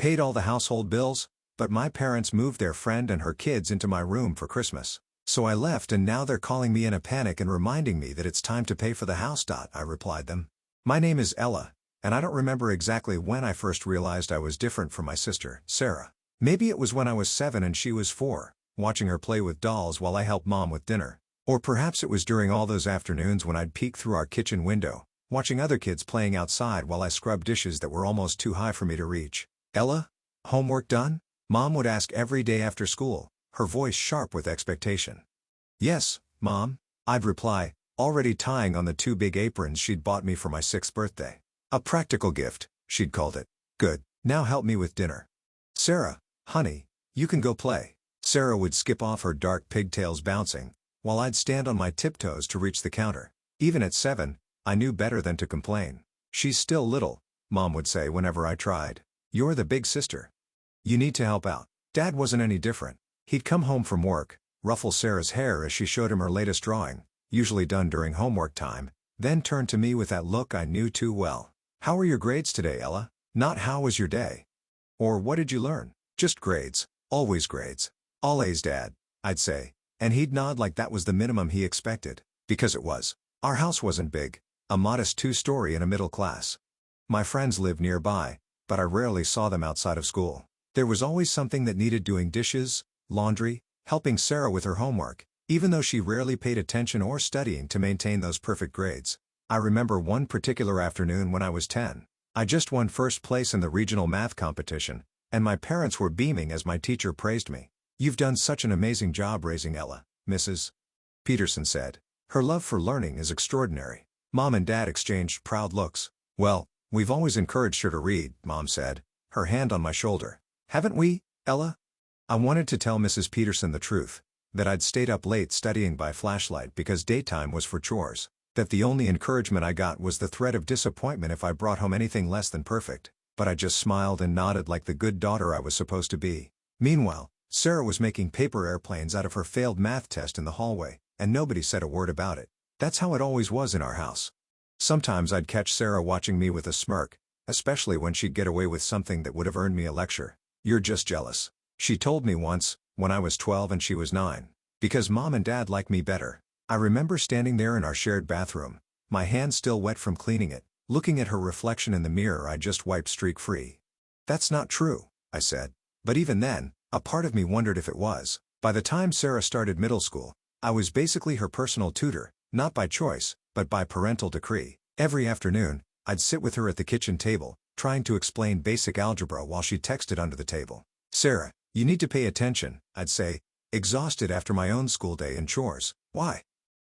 paid all the household bills, but my parents moved their friend and her kids into my room for Christmas. So I left and now they're calling me in a panic and reminding me that it's time to pay for the house. I replied them. My name is Ella, and I don't remember exactly when I first realized I was different from my sister, Sarah. Maybe it was when I was 7 and she was 4, watching her play with dolls while I helped Mom with dinner. Or perhaps it was during all those afternoons when I'd peek through our kitchen window, watching other kids playing outside while I scrubbed dishes that were almost too high for me to reach. Ella, homework done? Mom would ask every day after school, her voice sharp with expectation. Yes, Mom, I'd reply, already tying on the 2 big aprons she'd bought me for my 6th birthday. A practical gift, she'd called it. Good, now help me with dinner. Sarah, honey, you can go play. Sarah would skip off, her dark pigtails bouncing, while I'd stand on my tiptoes to reach the counter. Even at 7, I knew better than to complain. She's still little, Mom would say whenever I tried. You're the big sister. You need to help out. Dad wasn't any different. He'd come home from work, ruffle Sarah's hair as she showed him her latest drawing, usually done during homework time, then turn to me with that look I knew too well. How are your grades today, Ella? Not how was your day? Or what did you learn? Just grades. Always grades. All A's, Dad, I'd say, and he'd nod like that was the minimum he expected, because it was. Our house wasn't big, a modest 2-story and a middle class. My friends lived nearby, but I rarely saw them outside of school. There was always something that needed doing: dishes, laundry, helping Sarah with her homework, even though she rarely paid attention or studying to maintain those perfect grades. I remember one particular afternoon when I was 10. I just won first place in the regional math competition, and my parents were beaming as my teacher praised me. You've done such an amazing job raising Ella, Mrs. Peterson said. Her love for learning is extraordinary. Mom and Dad exchanged proud looks. Well, we've always encouraged her to read, Mom said, her hand on my shoulder. Haven't we, Ella? I wanted to tell Mrs. Peterson the truth, that I'd stayed up late studying by flashlight because daytime was for chores, that the only encouragement I got was the threat of disappointment if I brought home anything less than perfect, but I just smiled and nodded like the good daughter I was supposed to be. Meanwhile, Sarah was making paper airplanes out of her failed math test in the hallway, and nobody said a word about it. That's how it always was in our house. Sometimes I'd catch Sarah watching me with a smirk, especially when she'd get away with something that would have earned me a lecture. You're just jealous, she told me once, when I was 12 and she was 9. Because Mom and Dad like me better. I remember standing there in our shared bathroom, my hands still wet from cleaning it, looking at her reflection in the mirror I just wiped streak-free. That's not true, I said. But even then, a part of me wondered if it was. By the time Sarah started middle school, I was basically her personal tutor, not by choice, but by parental decree. Every afternoon, I'd sit with her at the kitchen table, trying to explain basic algebra while she texted under the table. Sarah, you need to pay attention, I'd say, exhausted after my own school day and chores. Why?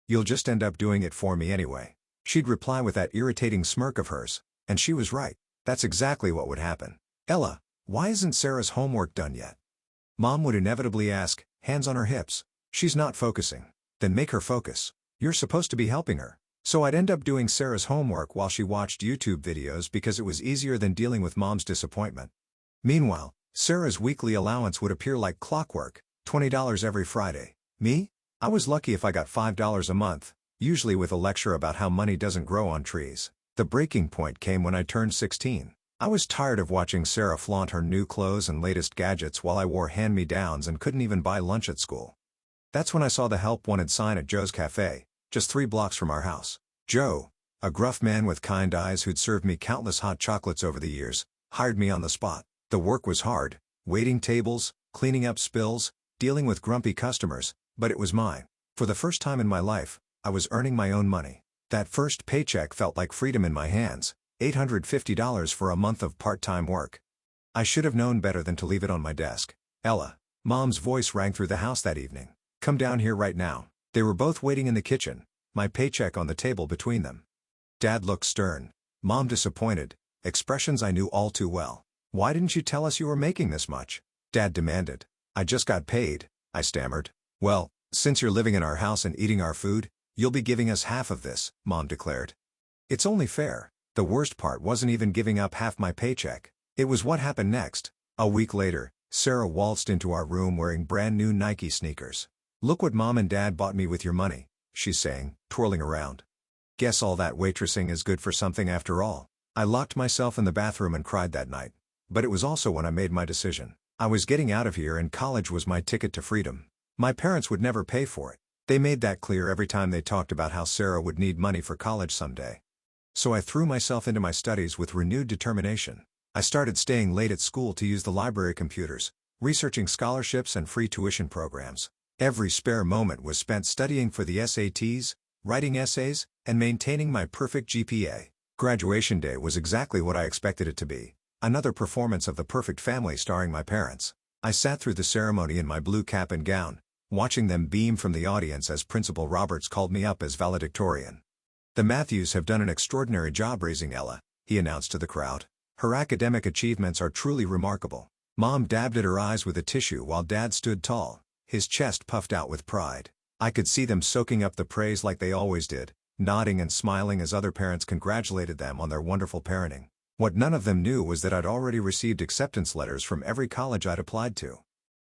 You'll just end up doing it for me anyway. She'd reply with that irritating smirk of hers, and she was right. That's exactly what would happen. Ella, why isn't Sarah's homework done yet? Mom would inevitably ask, hands on her hips. She's not focusing. Then make her focus. You're supposed to be helping her. So I'd end up doing Sarah's homework while she watched YouTube videos because it was easier than dealing with Mom's disappointment. Meanwhile, Sarah's weekly allowance would appear like clockwork, $20 every Friday. Me? I was lucky if I got $5 a month, usually with a lecture about how money doesn't grow on trees. The breaking point came when I turned 16. I was tired of watching Sarah flaunt her new clothes and latest gadgets while I wore hand-me-downs and couldn't even buy lunch at school. That's when I saw the help wanted sign at Joe's Cafe, just 3 blocks from our house. Joe, a gruff man with kind eyes who'd served me countless hot chocolates over the years, hired me on the spot. The work was hard, waiting tables, cleaning up spills, dealing with grumpy customers, but it was mine. For the first time in my life, I was earning my own money. That first paycheck felt like freedom in my hands, $850 for a month of part-time work. I should have known better than to leave it on my desk. Ella, Mom's voice rang through the house that evening. Come down here right now. They were both waiting in the kitchen, my paycheck on the table between them. Dad looked stern. Mom disappointed, expressions I knew all too well. Why didn't you tell us you were making this much? Dad demanded. I just got paid, I stammered. Well, since you're living in our house and eating our food, you'll be giving us half of this, Mom declared. It's only fair. The worst part wasn't even giving up half my paycheck. It was what happened next. A week later, Sarah waltzed into our room wearing brand new Nike sneakers. Look what Mom and Dad bought me with your money, she's saying, twirling around. Guess all that waitressing is good for something after all. I locked myself in the bathroom and cried that night. But it was also when I made my decision. I was getting out of here and college was my ticket to freedom. My parents would never pay for it. They made that clear every time they talked about how Sarah would need money for college someday. So I threw myself into my studies with renewed determination. I started staying late at school to use the library computers, researching scholarships and free tuition programs. Every spare moment was spent studying for the SATs, writing essays, and maintaining my perfect GPA. Graduation day was exactly what I expected it to be. Another performance of The Perfect Family starring my parents. I sat through the ceremony in my blue cap and gown, watching them beam from the audience as Principal Roberts called me up as valedictorian. "The Matthews have done an extraordinary job raising Ella," he announced to the crowd. "Her academic achievements are truly remarkable." Mom dabbed at her eyes with a tissue while Dad stood tall, his chest puffed out with pride. I could see them soaking up the praise like they always did, nodding and smiling as other parents congratulated them on their wonderful parenting. What none of them knew was that I'd already received acceptance letters from every college I'd applied to.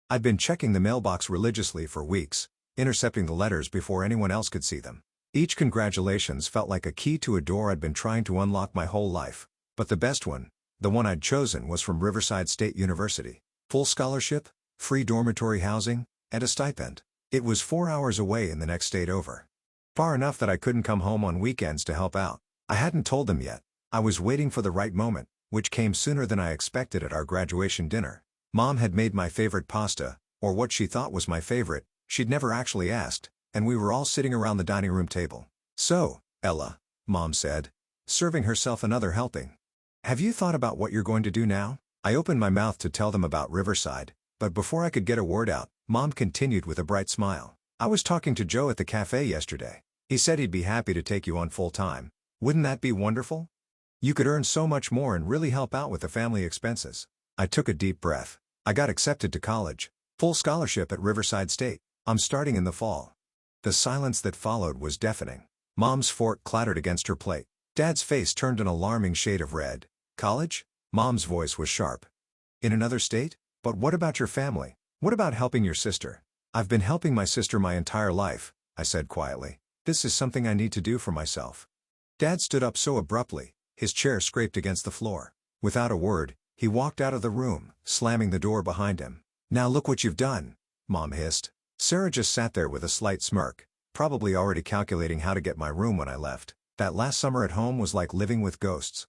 I'd been checking the mailbox religiously for weeks, intercepting the letters before anyone else could see them. Each congratulations felt like a key to a door I'd been trying to unlock my whole life. But the best one, the one I'd chosen, was from Riverside State University. Full scholarship, free dormitory housing, and a stipend. It was 4 hours away in the next state over. Far enough that I couldn't come home on weekends to help out. I hadn't told them yet. I was waiting for the right moment, which came sooner than I expected at our graduation dinner. Mom had made my favorite pasta, or what she thought was my favorite. She'd never actually asked, and we were all sitting around the dining room table. "So, Ella," Mom said, serving herself another helping. "Have you thought about what you're going to do now?" I opened my mouth to tell them about Riverside, but before I could get a word out, Mom continued with a bright smile. "I was talking to Joe at the cafe yesterday. He said he'd be happy to take you on full time. Wouldn't that be wonderful? You could earn so much more and really help out with the family expenses." I took a deep breath. I got accepted to college. Full scholarship at Riverside State. I'm starting in the fall. The silence that followed was deafening. Mom's fork clattered against her plate. Dad's face turned an alarming shade of red. "College?" Mom's voice was sharp. "In another state? But what about your family? What about helping your sister?" "I've been helping my sister my entire life," I said quietly. "This is something I need to do for myself." Dad stood up so abruptly, his chair scraped against the floor. Without a word, he walked out of the room, slamming the door behind him. "Now look what you've done," Mom hissed. Sarah just sat there with a slight smirk, probably already calculating how to get my room when I left. That last summer at home was like living with ghosts.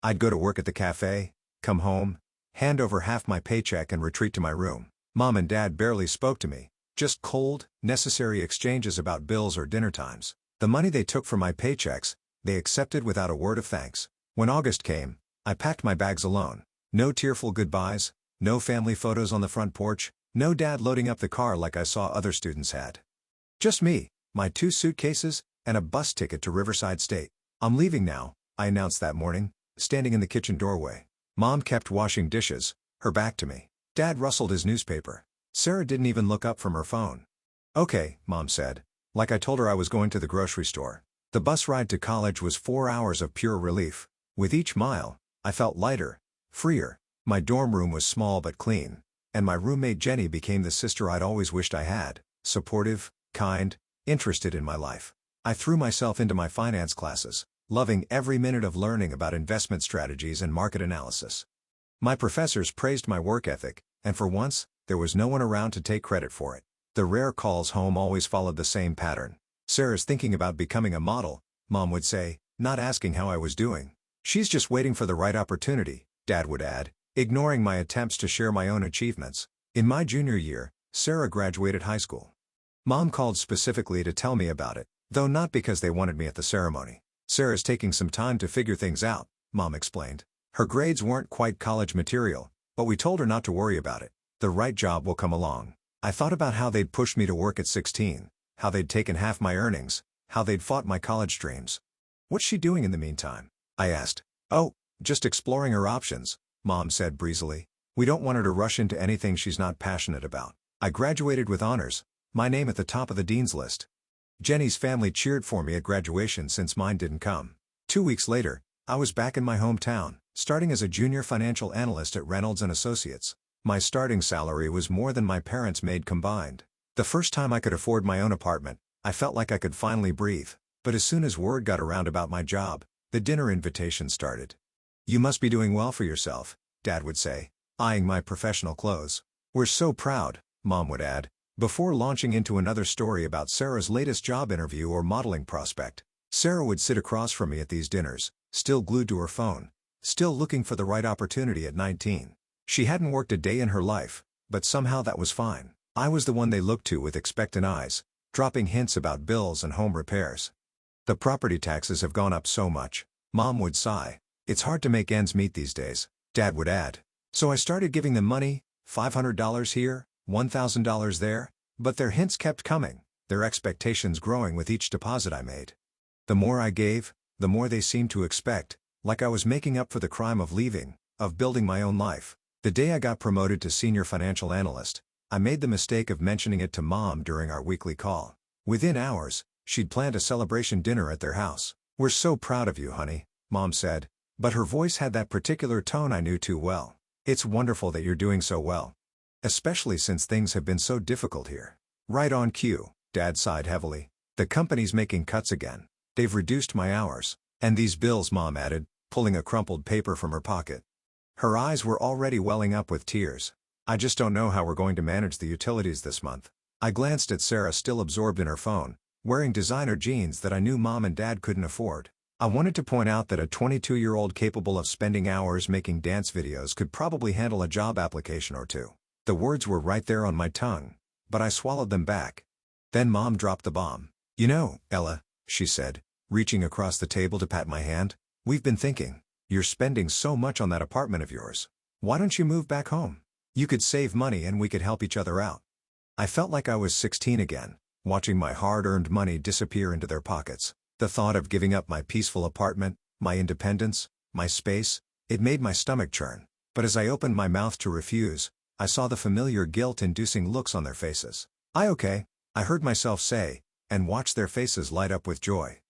I'd go to work at the cafe, come home, hand over half my paycheck and retreat to my room. Mom and Dad barely spoke to me, just cold, necessary exchanges about bills or dinner times. The money they took from my paychecks, they accepted without a word of thanks. When August came, I packed my bags alone. No tearful goodbyes, no family photos on the front porch, no Dad loading up the car like I saw other students had. Just me, my 2 suitcases, and a bus ticket to Riverside State. "I'm leaving now," I announced that morning, standing in the kitchen doorway. Mom kept washing dishes, her back to me. Dad rustled his newspaper. Sarah didn't even look up from her phone. "Okay," Mom said, like I told her I was going to the grocery store. The bus ride to college was 4 hours of pure relief. With each mile, I felt lighter, freer. My dorm room was small but clean, and my roommate Jenny became the sister I'd always wished I had, supportive, kind, interested in my life. I threw myself into my finance classes, loving every minute of learning about investment strategies and market analysis. My professors praised my work ethic, and for once, there was no one around to take credit for it. The rare calls home always followed the same pattern. "Sarah's thinking about becoming a model," Mom would say, not asking how I was doing. "She's just waiting for the right opportunity," Dad would add, ignoring my attempts to share my own achievements. In my junior year, Sarah graduated high school. Mom called specifically to tell me about it, though not because they wanted me at the ceremony. "Sarah's taking some time to figure things out," Mom explained. "Her grades weren't quite college material, but we told her not to worry about it. The right job will come along." I thought about how they'd pushed me to work at 16, how they'd taken half my earnings, how they'd fought my college dreams. "What's she doing in the meantime?" I asked. "Oh, just exploring her options," Mom said breezily. "We don't want her to rush into anything she's not passionate about." I graduated with honors, my name at the top of the dean's list. Jenny's family cheered for me at graduation since mine didn't come. 2 weeks later, I was back in my hometown, starting as a junior financial analyst at Reynolds and Associates. My starting salary was more than my parents made combined. The first time I could afford my own apartment, I felt like I could finally breathe. But as soon as word got around about my job, the dinner invitation started. "You must be doing well for yourself," Dad would say, eyeing my professional clothes. We're so proud, Mom would add, before launching into another story about Sarah's latest job interview or modeling prospect. Sarah would sit across from me at these dinners, still glued to her phone, still looking for the right opportunity at 19. She hadn't worked a day in her life, but somehow that was fine. I was the one they looked to with expectant eyes, dropping hints about bills and home repairs. The property taxes have gone up so much, Mom would sigh. It's hard to make ends meet these days, Dad would add. So I started giving them money, $500 here, $1,000 there, but their hints kept coming, their expectations growing with each deposit I made. The more I gave, the more they seemed to expect, like I was making up for the crime of leaving, of building my own life. The day I got promoted to senior financial analyst, I made the mistake of mentioning it to Mom during our weekly call. Within hours, she'd planned a celebration dinner at their house. "We're so proud of you, honey," Mom said, but her voice had that particular tone I knew too well. "It's wonderful that you're doing so well. Especially since things have been so difficult here." "Right on cue," Dad sighed heavily. "The company's making cuts again. They've reduced my hours. And these bills," Mom added, pulling a crumpled paper from her pocket. Her eyes were already welling up with tears. "I just don't know how we're going to manage the utilities this month." I glanced at Sarah, still absorbed in her phone, wearing designer jeans that I knew Mom and Dad couldn't afford. I wanted to point out that a 22-year-old capable of spending hours making dance videos could probably handle a job application or two. The words were right there on my tongue, but I swallowed them back. Then Mom dropped the bomb. "You know, Ella," she said, reaching across the table to pat my hand, "we've been thinking, you're spending so much on that apartment of yours. Why don't you move back home? You could save money and we could help each other out." I felt like I was 16 again, watching my hard-earned money disappear into their pockets. The thought of giving up my peaceful apartment, my independence, my space, it made my stomach churn. But as I opened my mouth to refuse, I saw the familiar guilt-inducing looks on their faces. Okay," I heard myself say, and watched their faces light up with joy.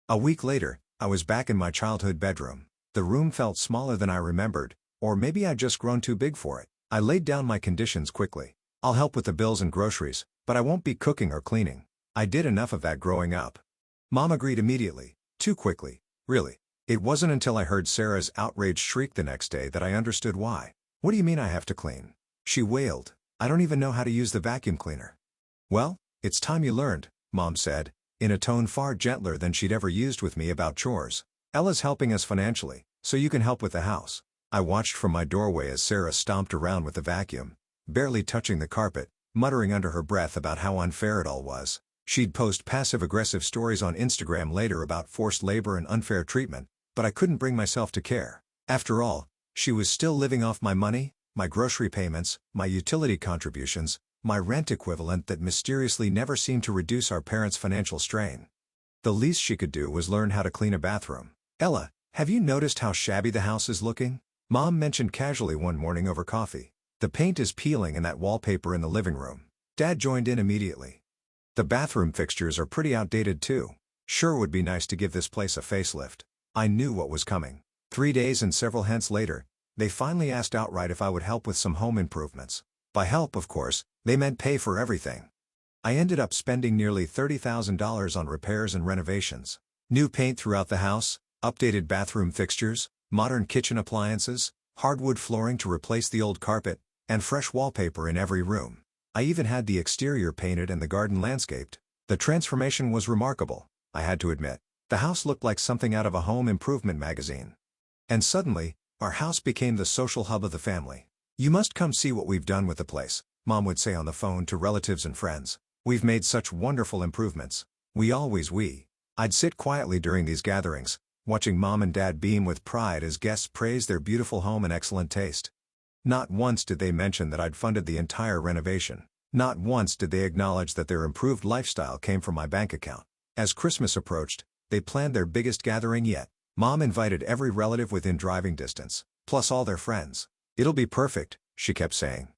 A week later, I was back in my childhood bedroom. The room felt smaller than I remembered, or maybe I'd just grown too big for it. I laid down my conditions quickly. "I'll help with the bills and groceries, but I won't be cooking or cleaning. I did enough of that growing up." Mom agreed immediately, too quickly, really. It wasn't until I heard Sarah's outraged shriek the next day that I understood why. "What do you mean I have to clean?" she wailed. "I don't even know how to use the vacuum cleaner." "Well, it's time you learned," Mom said, in a tone far gentler than she'd ever used with me about chores. "Ella's helping us financially, so you can help with the house." I watched from my doorway as Sarah stomped around with the vacuum, barely touching the carpet, muttering under her breath about how unfair it all was. She'd post passive-aggressive stories on Instagram later about forced labor and unfair treatment, but I couldn't bring myself to care. After all, she was still living off my money, my grocery payments, my utility contributions, my rent equivalent that mysteriously never seemed to reduce our parents' financial strain. The least she could do was learn how to clean a bathroom. "Ella, have you noticed how shabby the house is looking?" Mom mentioned casually one morning over coffee. "The paint is peeling and that wallpaper in the living room." Dad joined in immediately. "The bathroom fixtures are pretty outdated too. Sure would be nice to give this place a facelift." I knew what was coming. 3 days and several hints later, they finally asked outright if I would help with some home improvements. By help, of course, they meant pay for everything. I ended up spending nearly $30,000 on repairs and renovations. New paint throughout the house, updated bathroom fixtures, modern kitchen appliances, hardwood flooring to replace the old carpet, and fresh wallpaper in every room. I even had the exterior painted and the garden landscaped. The transformation was remarkable, I had to admit. The house looked like something out of a home improvement magazine. And suddenly, our house became the social hub of the family. "You must come see what we've done with the place," Mom would say on the phone to relatives and friends. "We've made such wonderful improvements." I'd sit quietly during these gatherings, watching Mom and Dad beam with pride as guests praised their beautiful home and excellent taste. Not once did they mention that I'd funded the entire renovation. Not once did they acknowledge that their improved lifestyle came from my bank account. As Christmas approached, they planned their biggest gathering yet. Mom invited every relative within driving distance, plus all their friends. "It'll be perfect," she kept saying.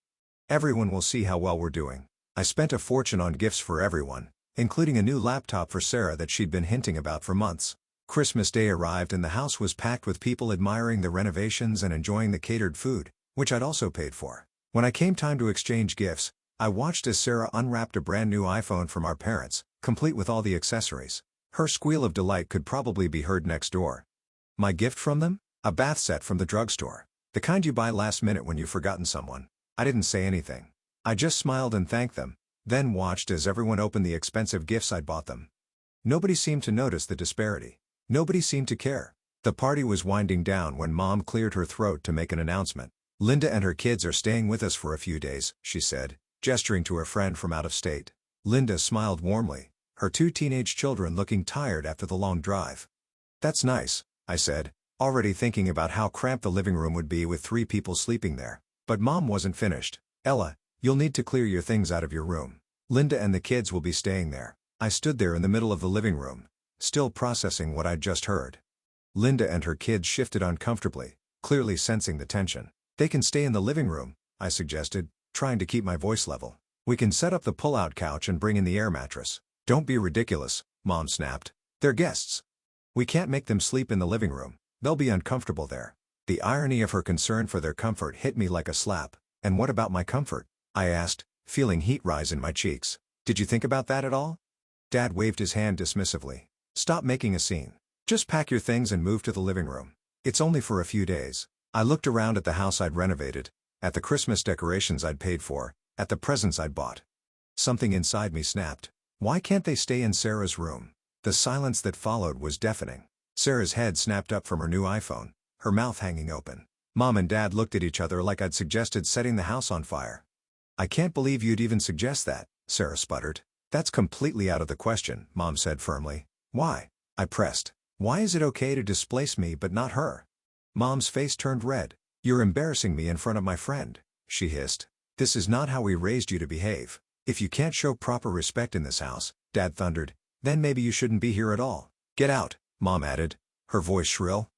"Everyone will see how well we're doing." I spent a fortune on gifts for everyone, including a new laptop for Sarah that she'd been hinting about for months. Christmas Day arrived and the house was packed with people admiring the renovations and enjoying the catered food, which I'd also paid for. When it came time to exchange gifts, I watched as Sarah unwrapped a brand new iPhone from our parents, complete with all the accessories. Her squeal of delight could probably be heard next door. My gift from them? A bath set from the drugstore. The kind you buy last minute when you've forgotten someone. I didn't say anything. I just smiled and thanked them, then watched as everyone opened the expensive gifts I'd bought them. Nobody seemed to notice the disparity. Nobody seemed to care. The party was winding down when Mom cleared her throat to make an announcement. Linda and her kids are staying with us for a few days, she said, gesturing to her friend from out of state. Linda smiled warmly, her 2 teenage children looking tired after the long drive. That's nice, I said, already thinking about how cramped the living room would be with 3 people sleeping there. But Mom wasn't finished. Ella, you'll need to clear your things out of your room. Linda and the kids will be staying there. I stood there in the middle of the living room, still processing what I'd just heard. Linda and her kids shifted uncomfortably, clearly sensing the tension. They can stay in the living room, I suggested, trying to keep my voice level. We can set up the pull-out couch and bring in the air mattress. Don't be ridiculous, Mom snapped. They're guests. We can't make them sleep in the living room. They'll be uncomfortable there. The irony of her concern for their comfort hit me like a slap. And what about my comfort? I asked, feeling heat rise in my cheeks. Did you think about that at all? Dad waved his hand dismissively. Stop making a scene. Just pack your things and move to the living room. It's only for a few days. I looked around at the house I'd renovated, at the Christmas decorations I'd paid for, at the presents I'd bought. Something inside me snapped. Why can't they stay in Sarah's room? The silence that followed was deafening. Sarah's head snapped up from her new iPhone, her mouth hanging open. Mom and Dad looked at each other like I'd suggested setting the house on fire. I can't believe you'd even suggest that, Sarah sputtered. That's completely out of the question, Mom said firmly. Why? I pressed. Why is it okay to displace me but not her? Mom's face turned red. You're embarrassing me in front of my friend, she hissed. This is not how we raised you to behave. If you can't show proper respect in this house, Dad thundered, then maybe you shouldn't be here at all. Get out, Mom added, her voice shrill.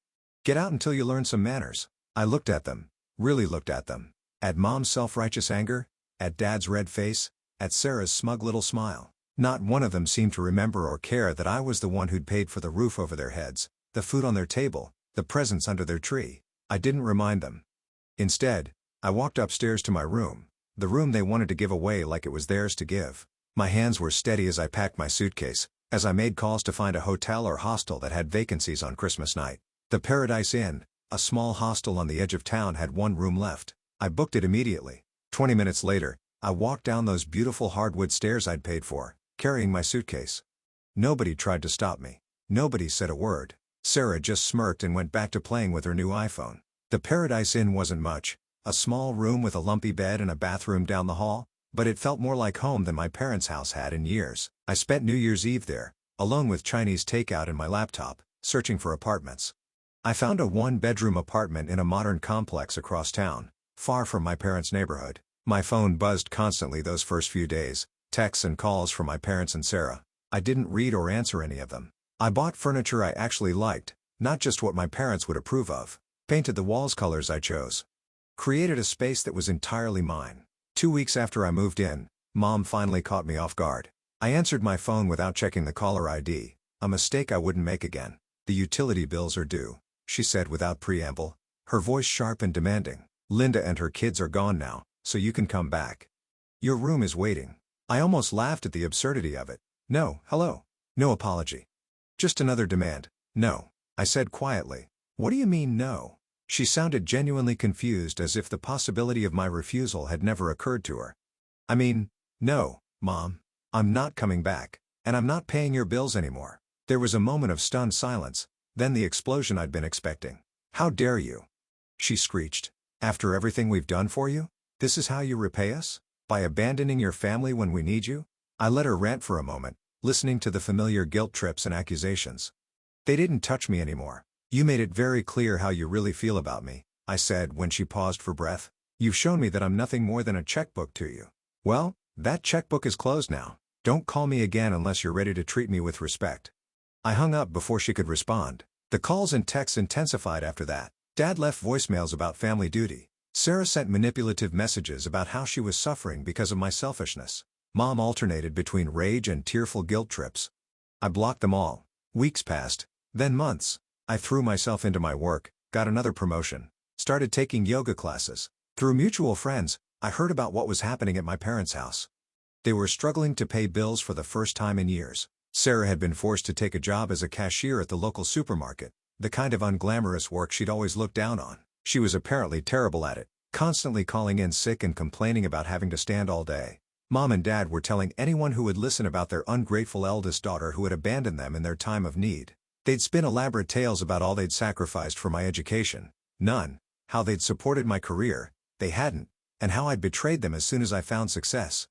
Get out until you learn some manners. I looked at them, really looked at them. At Mom's self-righteous anger, at Dad's red face, at Sarah's smug little smile. Not one of them seemed to remember or care that I was the one who'd paid for the roof over their heads, the food on their table, the presents under their tree. I didn't remind them. Instead, I walked upstairs to my room, the room they wanted to give away like it was theirs to give. My hands were steady as I packed my suitcase, as I made calls to find a hotel or hostel that had vacancies on Christmas night. The Paradise Inn, a small hostel on the edge of town, had 1 room left. I booked it immediately. 20 minutes later, I walked down those beautiful hardwood stairs I'd paid for, carrying my suitcase. Nobody tried to stop me. Nobody said a word. Sarah just smirked and went back to playing with her new iPhone. The Paradise Inn wasn't much, a small room with a lumpy bed and a bathroom down the hall, but it felt more like home than my parents' house had in years. I spent New Year's Eve there, alone with Chinese takeout and my laptop, searching for apartments. I found a 1-bedroom apartment in a modern complex across town, far from my parents' neighborhood. My phone buzzed constantly those first few days, texts and calls from my parents and Sarah. I didn't read or answer any of them. I bought furniture I actually liked, not just what my parents would approve of. Painted the walls colors I chose. Created a space that was entirely mine. 2 weeks after I moved in, Mom finally caught me off guard. I answered my phone without checking the caller ID, a mistake I wouldn't make again. The utility bills are due, she said without preamble, her voice sharp and demanding. Linda and her kids are gone now, so you can come back. Your room is waiting. I almost laughed at the absurdity of it. No, hello. No apology. Just another demand. No, I said quietly. What do you mean no? She sounded genuinely confused, as if the possibility of my refusal had never occurred to her. I mean, no, Mom. I'm not coming back, and I'm not paying your bills anymore. There was a moment of stunned silence, then the explosion I'd been expecting. How dare you? She screeched. After everything we've done for you? This is how you repay us? By abandoning your family when we need you? I let her rant for a moment, listening to the familiar guilt trips and accusations. They didn't touch me anymore. You made it very clear how you really feel about me, I said when she paused for breath. You've shown me that I'm nothing more than a checkbook to you. Well, that checkbook is closed now. Don't call me again unless you're ready to treat me with respect. I hung up before she could respond. The calls and texts intensified after that. Dad left voicemails about family duty. Sarah sent manipulative messages about how she was suffering because of my selfishness. Mom alternated between rage and tearful guilt trips. I blocked them all. Weeks passed, then months. I threw myself into my work, got another promotion, started taking yoga classes. Through mutual friends, I heard about what was happening at my parents' house. They were struggling to pay bills for the first time in years. Sarah had been forced to take a job as a cashier at the local supermarket, the kind of unglamorous work she'd always looked down on. She was apparently terrible at it, constantly calling in sick and complaining about having to stand all day. Mom and Dad were telling anyone who would listen about their ungrateful eldest daughter who had abandoned them in their time of need. They'd spin elaborate tales about all they'd sacrificed for my education. None. How they'd supported my career, they hadn't, and how I'd betrayed them as soon as I found success.